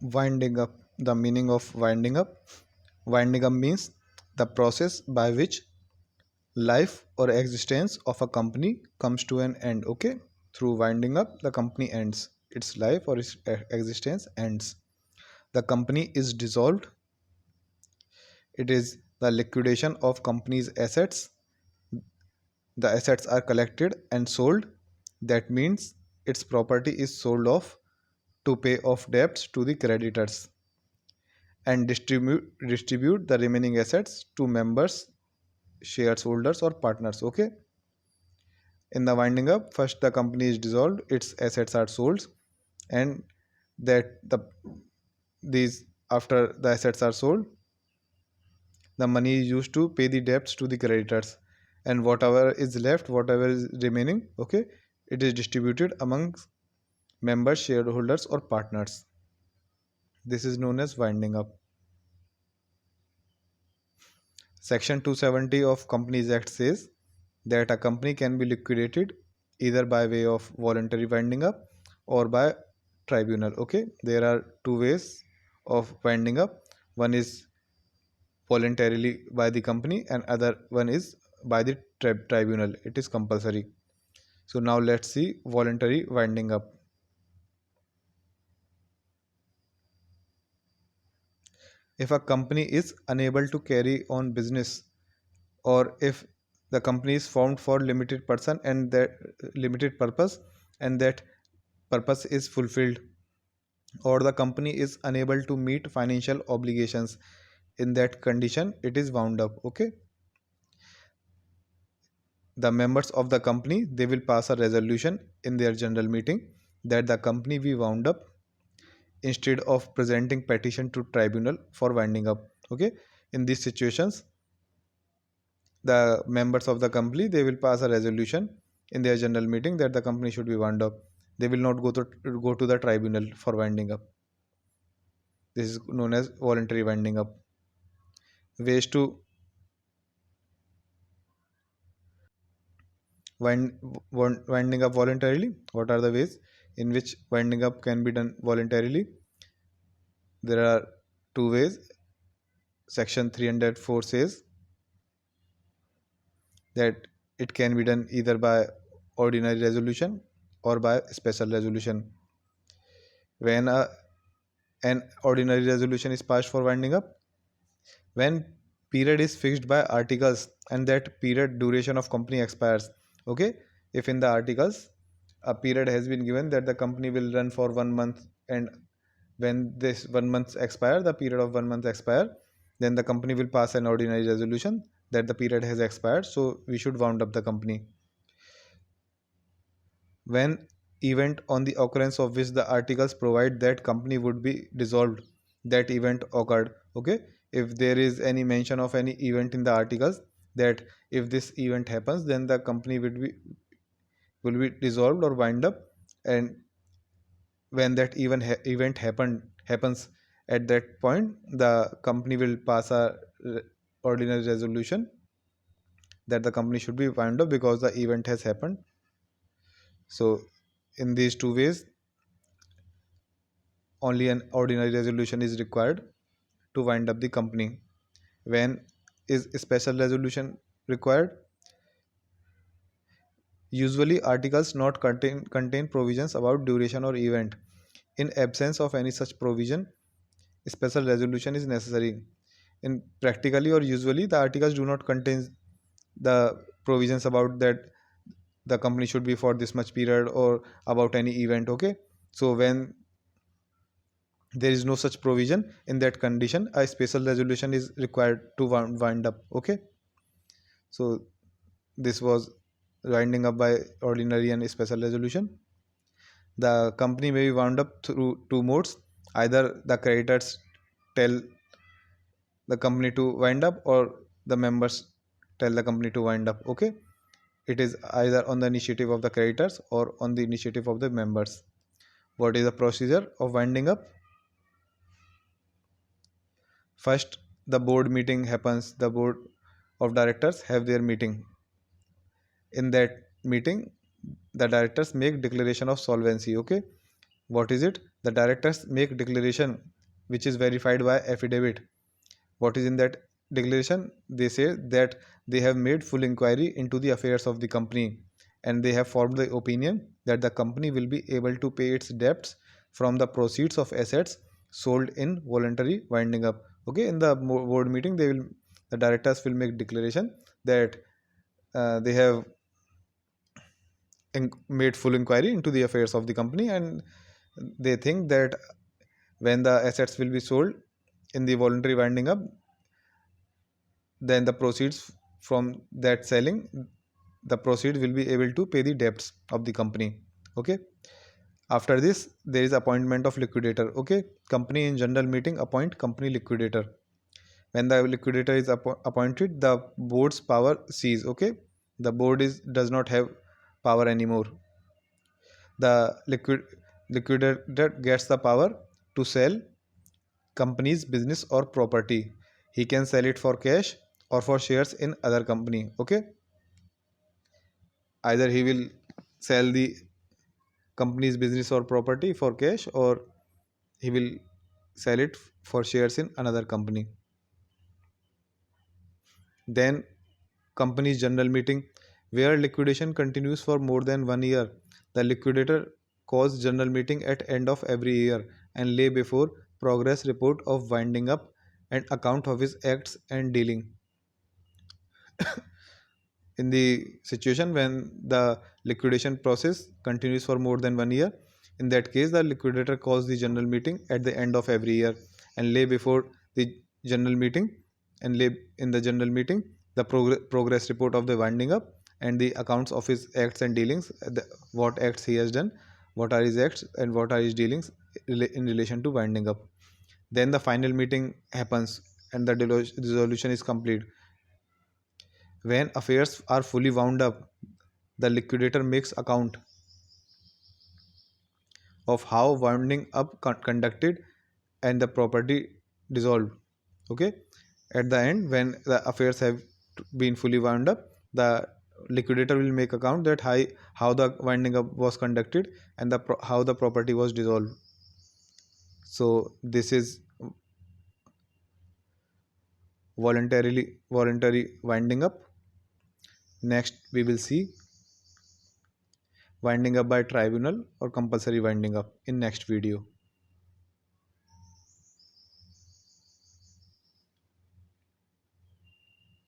Winding up. The meaning of winding up. Winding up means the process by which life or existence of a company comes to an end. Okay, through winding up, the company ends. Its life or its existence ends. The company is dissolved. It is the liquidation of company's assets. The assets are collected and sold. That means its property is sold off to pay off debts to the creditors and distribute the remaining assets to members, shareholders or partners. Okay, in the winding up, first the company is dissolved, its assets are sold, and that these after the assets are sold, the money is used to pay the debts to the creditors, and whatever is left, whatever is remaining, okay, it is distributed among members, shareholders or partners. This is known as winding up. Section 270 of Companies Act says that a company can be liquidated either by way of voluntary winding up or by tribunal. Okay, there are two ways of winding up. One is voluntarily by the company and other one is by the tribunal. It is compulsory. So now let's see voluntary winding up. If a company is unable to carry on business, or if the company is formed for limited person and that limited purpose and that purpose is fulfilled, or the company is unable to meet financial obligations, in that condition it is wound up. Okay, the members of the company, they will pass a resolution in their general meeting that the company be wound up instead of presenting petition to tribunal for winding up. Okay, in these situations, the members of the company, they will pass a resolution in their general meeting that the company should be wound up. They will not go to the tribunal for winding up. This is known as voluntary winding up. Ways to winding up voluntarily. What are the ways in which winding up can be done voluntarily? There are two ways. Section 304 says that it can be done either by ordinary resolution or by special resolution. When an ordinary resolution is passed for winding up, when period is fixed by articles and that period duration of company expires. Okay, if in the articles a period has been given that the company will run for 1 month, and when this 1 month expire, the period of 1 month expire, then the company will pass an ordinary resolution that the period has expired, so we should wound up the company. When event on the occurrence of which the articles provide that company would be dissolved, that event occurred. Okay, if there is any mention of any event in the articles that if this event happens, then the company will be dissolved or wind up, and when that event happens, at that point the company will pass a ordinary resolution that the company should be wind up because the event has happened. So in these two ways, only an ordinary resolution is required to wind up the company. When is a special resolution required? Usually articles not contain provisions about duration or event. In absence of any such provision, special resolution is necessary. In practically or usually, the articles do not contain the provisions about that the company should be for this much period or about any event. Okay, so when there is no such provision, in that condition a special resolution is required to wind up. Okay, so this was winding up by ordinary and special resolution. The company may be wound up through two modes. Either the creditors tell the company to wind up or the members tell the company to wind up. Okay, it is either on the initiative of the creditors or on the initiative of the members. What is the procedure of winding up? First, the board meeting happens. The board of directors have their meeting. In that meeting, the directors make declaration of solvency. Okay, What is it? The directors make declaration which is verified by affidavit. What is in that declaration? They say that they have made full inquiry into the affairs of the company, and they have formed the opinion that the company will be able to pay its debts from the proceeds of assets sold in voluntary winding up. Okay, in the board meeting, the directors will make declaration that they have made full inquiry into the affairs of the company, and they think that when the assets will be sold in the voluntary winding up, then the proceeds from that selling, the proceeds will be able to pay the debts of the company. Okay, after this there is appointment of liquidator. Okay, company in general meeting appoint company liquidator. When the liquidator is appointed, the board's power cease. Okay, the board is does not have power anymore. The liquidator gets the power to sell company's business or property. He can sell it for cash or for shares in other company. Okay, either he will sell the company's business or property for cash, or he will sell it for shares in another company. Then company's general meeting, where liquidation continues for more than 1 year. The liquidator calls general meeting at end of every year and lay before progress report of winding up and account of his acts and dealing. In the situation when the liquidation process continues for more than 1 year, in that case the liquidator calls the general meeting at the end of every year and lay before the general meeting and lay in the general meeting the progress report of the winding up and the accounts of his acts and dealings, what acts he has done, what are his acts and what are his dealings in relation to winding up. Then the final meeting happens and the dissolution is complete. When affairs are fully wound up, the liquidator makes account of how winding up conducted and the property dissolved. Okay, at the end, when the affairs have been fully wound up, the liquidator will make account that how the winding up was conducted and how the property was dissolved. So this is voluntary winding up. Next, we will see winding up by tribunal or compulsory winding up in next video.